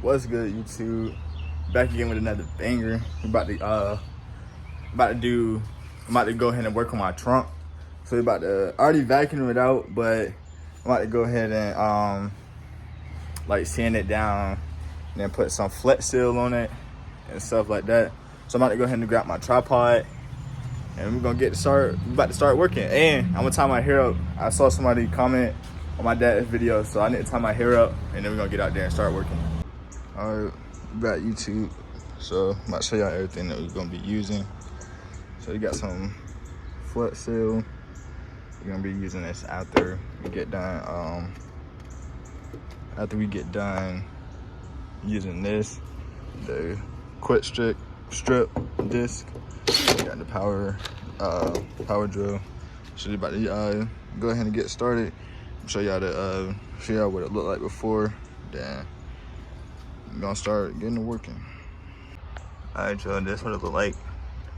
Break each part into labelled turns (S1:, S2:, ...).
S1: What's good, YouTube? Back again with another banger. I'm about to go ahead and work on my trunk. So we're about to already vacuum it out, but I'm about to go ahead and like sand it down and then put some flex seal on it and stuff like that. So I'm about to go ahead and grab my tripod and we're about to start working. And I'm gonna tie my hair up. I saw somebody comment on my dad's video, so I need to tie my hair up and then we're gonna get out there and start working. All right, we got YouTube. So I'm about to show y'all everything that we're gonna be using. So we got some flex seal. We're gonna be using this after we get done. After we get done using this, the quick strip disc. We got the power drill. So we're about to go ahead and get started. Show y'all what it looked like before. Then we're gonna start getting to working. All right, y'all, that's what it looked like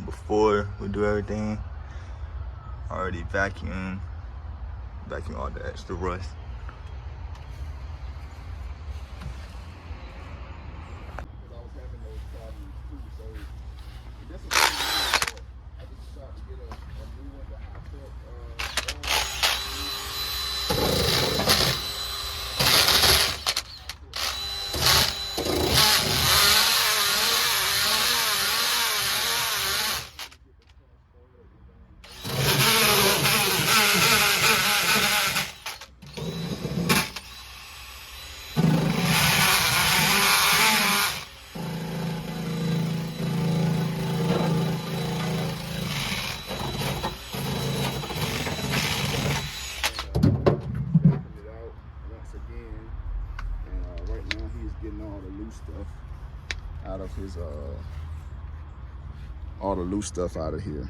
S1: before we do everything. Already vacuum all the extra rust.
S2: All the loose stuff out of here.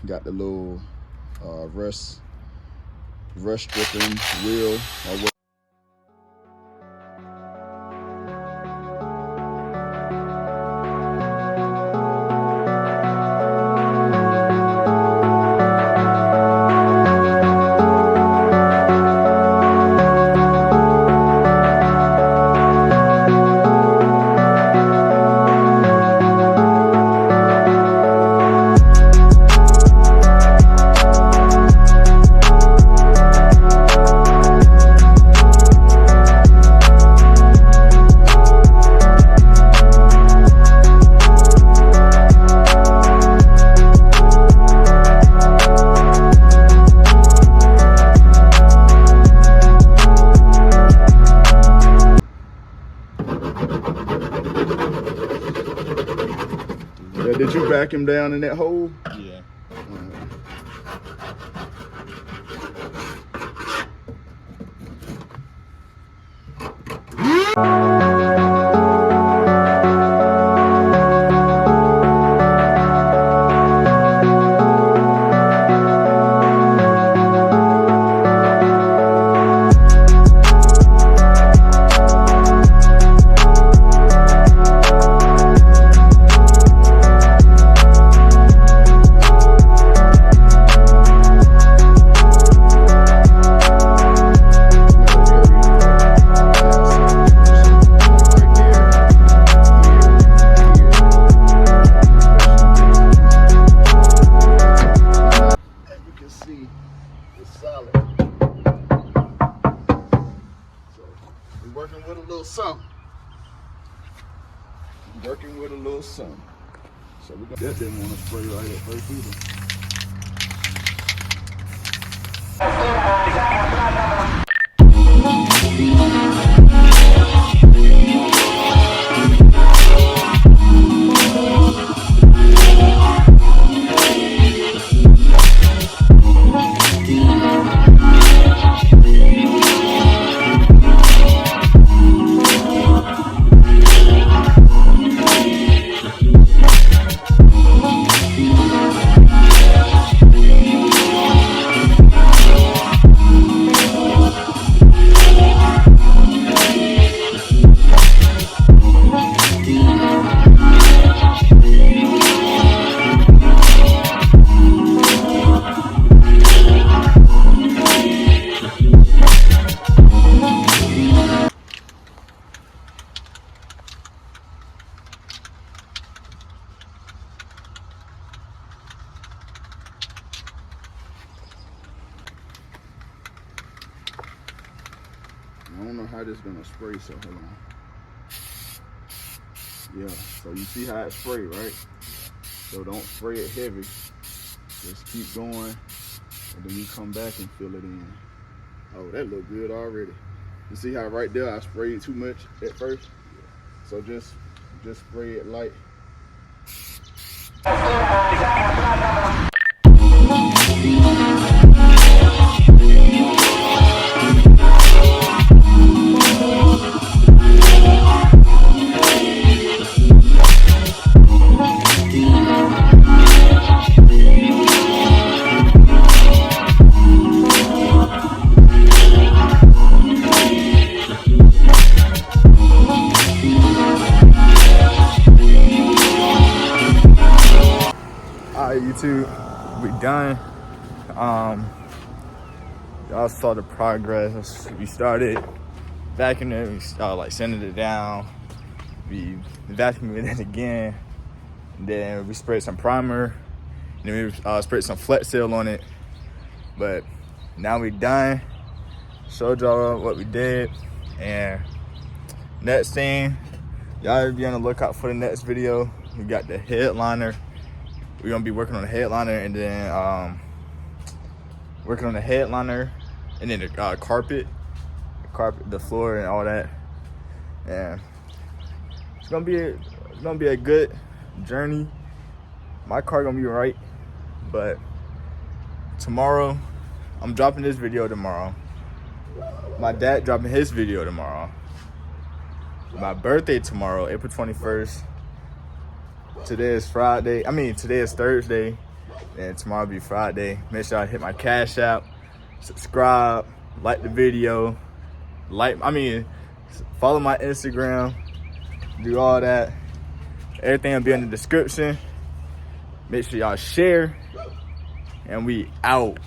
S2: Got the little rust stripping wheel or what. Did you vacuum down in that hole?
S1: Yeah.
S2: Working with a little something. So we got that didn't want to spray right at first either. how this gonna spray, so hold on. Yeah, so you see how it spray, right? So don't spray it heavy. Just keep going, and then you come back and fill it in. Oh, that look good already. You see how right there I sprayed too much at first? So just spray it light.
S1: Alright, YouTube, we done. Y'all saw the progress. We started vacuuming, we started like sanding it down. We vacuumed it again. Then we sprayed some primer. And then we sprayed some Flex Seal on it. But now we done. Showed y'all what we did. And next thing, y'all be on the lookout for the next video. We got the headliner. We're gonna be working on the headliner, and then working on the headliner, and then the carpet, the floor, and all that. And it's gonna be a good journey. My car gonna be right, but tomorrow, I'm dropping this video tomorrow. My dad dropping his video tomorrow. My birthday tomorrow, April 21st. Today is Friday. Today is Thursday, and tomorrow will be Friday. Make sure I hit my Cash App, subscribe, like the video, follow my Instagram, do all that. Everything will be in the description. Make sure y'all share, and we out.